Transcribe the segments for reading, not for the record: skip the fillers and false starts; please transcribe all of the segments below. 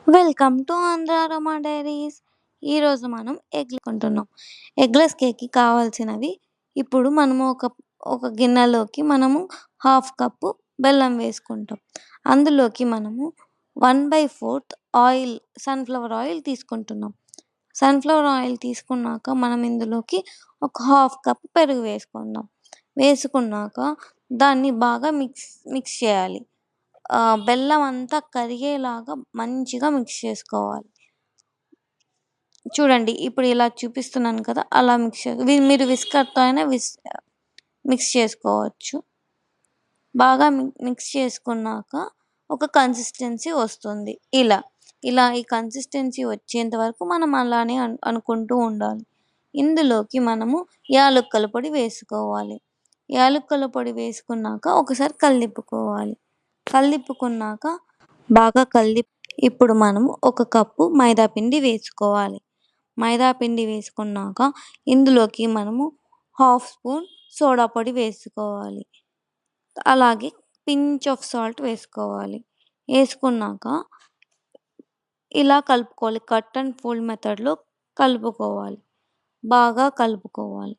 Welcome to Andhra aroma diaries. ఈరోజు మనం ఎగ్లు కొంటున్నాం. ఎగ్లెస్ కేక్కి కావాల్సినవి ఇప్పుడు మనము ఒక గిన్నెలోకి మనము హాఫ్ కప్పు బెల్లం వేసుకుంటాం. అందులోకి మనము 1/4 ఆయిల్, సన్ఫ్లవర్ ఆయిల్ తీసుకుంటున్నాం. సన్ఫ్లవర్ ఆయిల్ తీసుకున్నాక మనం ఇందులోకి ఒక హాఫ్ కప్ పెరుగు వేసుకుందాం. వేసుకున్నాక దాన్ని బాగా మిక్స్ చేయాలి. బెల్లం అంతా కరిగేలాగా మంచిగా మిక్స్ చేసుకోవాలి. చూడండి ఇప్పుడు ఇలా చూపిస్తున్నాను కదా! అలా మీరు విస్కర్‌తో అయినా మిక్స్ చేసుకోవచ్చు. బాగా మిక్స్ చేసుకున్నాక ఒక కన్సిస్టెన్సీ వస్తుంది. ఇలా ఈ కన్సిస్టెన్సీ వచ్చేంత వరకు మనం అలానే అనుకుంటూ ఉండాలి. ఇందులోకి మనము యాలకుల పొడి వేసుకోవాలి. యాలకుల పొడి వేసుకున్నాక ఒకసారి కలిపుకోవాలి. కలిపుకున్నాక బాగా ఇప్పుడు మనము ఒక కప్పు మైదా పిండి వేసుకోవాలి. మైదా పిండి వేసుకున్నాక ఇందులోకి మనము హాఫ్ స్పూన్ సోడా పొడి వేసుకోవాలి. అలాగే పించ్ ఆఫ్ సాల్ట్ వేసుకోవాలి. వేసుకున్నాక ఇలా కలుపుకోవాలి. కట్ అండ్ ఫోల్డ్ మెథడ్‌లో కలుపుకోవాలి. బాగా కలుపుకోవాలి.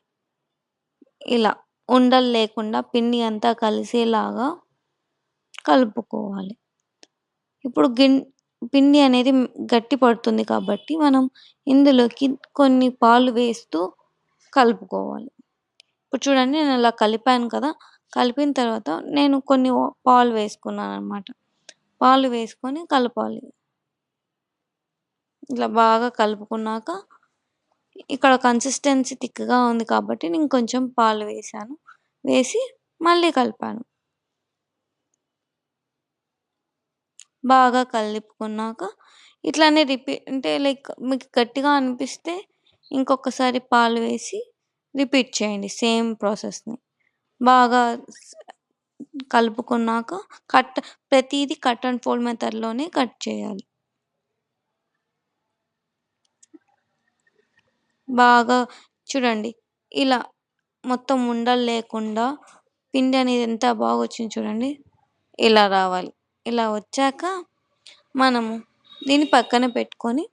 ఇలా ఉండలు లేకుండా పిండి అంతా కలిసేలాగా కలుపుకోవాలి. ఇప్పుడు పిండి అనేది గట్టి పడుతుంది కాబట్టి మనం ఇందులోకి కొన్ని పాలు వేస్తూ కలుపుకోవాలి. ఇప్పుడు చూడండి నేను ఇలా కలిపాను కదా! కలిపిన తర్వాత నేను కొన్ని పాలు వేసుకున్నాననమాట. పాలు వేసుకొని కలపాలి. ఇలా బాగా కలుపుకున్నాక ఇక్కడ కన్సిస్టెన్సీ థిక్‌గా ఉంది కాబట్టి నేను కొంచెం పాలు వేశాను. వేసి మళ్ళీ కలిపాను. బాగా కలుపుకున్నాక ఇట్లానే అంటే లైక్ మీకు గట్టిగా అనిపిస్తే ఇంకొకసారి పాలు వేసి రిపీట్ చేయండి సేమ్ ప్రాసెస్‌ని. బాగా కలుపుకున్నాక ప్రతీది కట్ అండ్ ఫోల్డ్ మెథడ్‌లోనే కట్ చేయాలి. బాగా చూడండి ఇలా మొత్తం ఉండలు లేకుండా పిండి అనేది ఎంత బాగా వచ్చిందో చూడండి. ఇలా రావాలి. ఇలా వచ్చాక మనము దీన్ని పక్కన పెట్టుకొని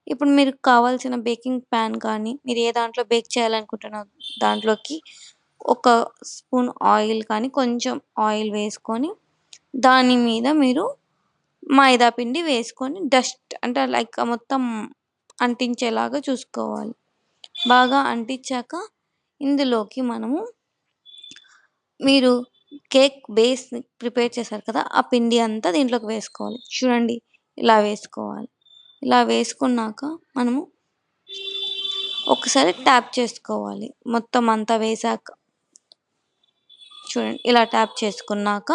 ఇప్పుడు మీకు కావాల్సిన బేకింగ్ పాన్ కానీ మీరు ఏ దాంట్లో బేక్ చేయాలనుకుంటున్నారో దాంట్లోకి ఒక స్పూన్ ఆయిల్ కానీ కొంచెం ఆయిల్ వేసుకొని దాని మీద మీరు మైదా పిండి వేసుకొని అంటే లైక్ మొత్తం అంటించేలాగా చూసుకోవాలి. బాగా అంటించాక ఇందులోకి మనము మీరు కేక్ బేస్ ప్రిపేర్ చేశారు కదా! ఆ పిండి అంతా దీంట్లోకి వేసుకోవాలి. చూడండి ఇలా వేసుకోవాలి. ఇలా వేసుకున్నాక మనము ఒకసారి ట్యాప్ చేసుకోవాలి. మొత్తం అంతా వేశాక. చూడండి ఇలా ట్యాప్ చేసుకున్నాక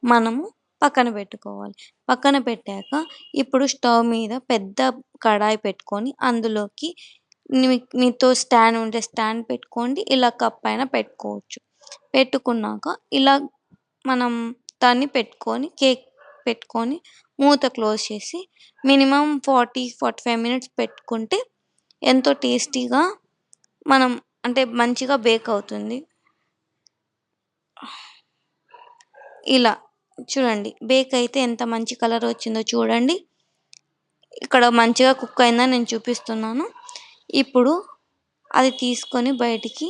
మనము పక్కన పెట్టుకోవాలి. పక్కన పెట్టాక ఇప్పుడు స్టవ్ మీద పెద్ద కడాయి పెట్టుకొని అందులోకి మీతో స్టాండ్ ఉంటే స్టాండ్ పెట్టుకోండి. ఇలా కప్ అయినా పెట్టుకోవచ్చు. పెట్టుకున్నాక ఇలా మనం దాన్ని కేక్ పెట్టుకొని మూత క్లోజ్ చేసి మినిమమ్ 45 మినిట్స్ పెట్టుకుంటే ఎంతో టేస్టీగా అంటే మంచిగా బేక్ అవుతుంది. ఇలా చూడండి బేక్ అయితే ఎంత మంచి కలర్ వచ్చిందో చూడండి. ఇక్కడ మంచిగా కుక్ అయిందని నేను చూపిస్తున్నాను. ఇప్పుడు అది తీసుకొని బయటికి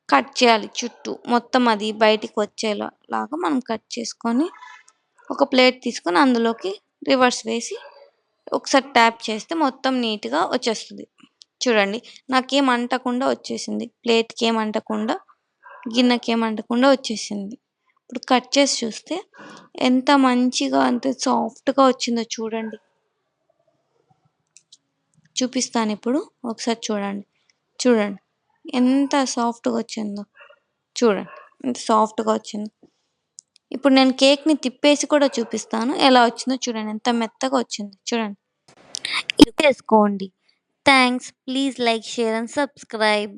కట్ చేయాలి చుట్టూ. మొత్తం అది బయటికి వచ్చేలాగా మనం కట్ చేసుకొని ఒక ప్లేట్ తీసుకొని అందులోకి రివర్స్ వేసి ఒకసారి ట్యాప్ చేస్తే మొత్తం నీట్‌గా వచ్చేస్తుంది. చూడండి నాకేం అంటకుండా వచ్చేసింది. ప్లేట్‌కి ఏం అంటకుండా, గిన్నెకి ఏం అంటకుండా వచ్చేసింది. ఇప్పుడు కట్ చేసి చూస్తే ఎంత మంచిగా అంటే సాఫ్ట్‌గా వచ్చిందో చూడండి. చూపిస్తాను ఇప్పుడు ఒకసారి చూడండి. చూడండి ఎంత సాఫ్ట్‌గా వచ్చిందో. చూడండి ఎంత సాఫ్ట్‌గా వచ్చిందో. ఇప్పుడు నేను కేక్‌ని తిప్పేసి కూడా చూపిస్తాను. ఎలా వచ్చిందో చూడండి. ఎంత మెత్తగా వచ్చిందో చూడండి. ఇది చేసుకోండి. Thanks. Please like, share and subscribe.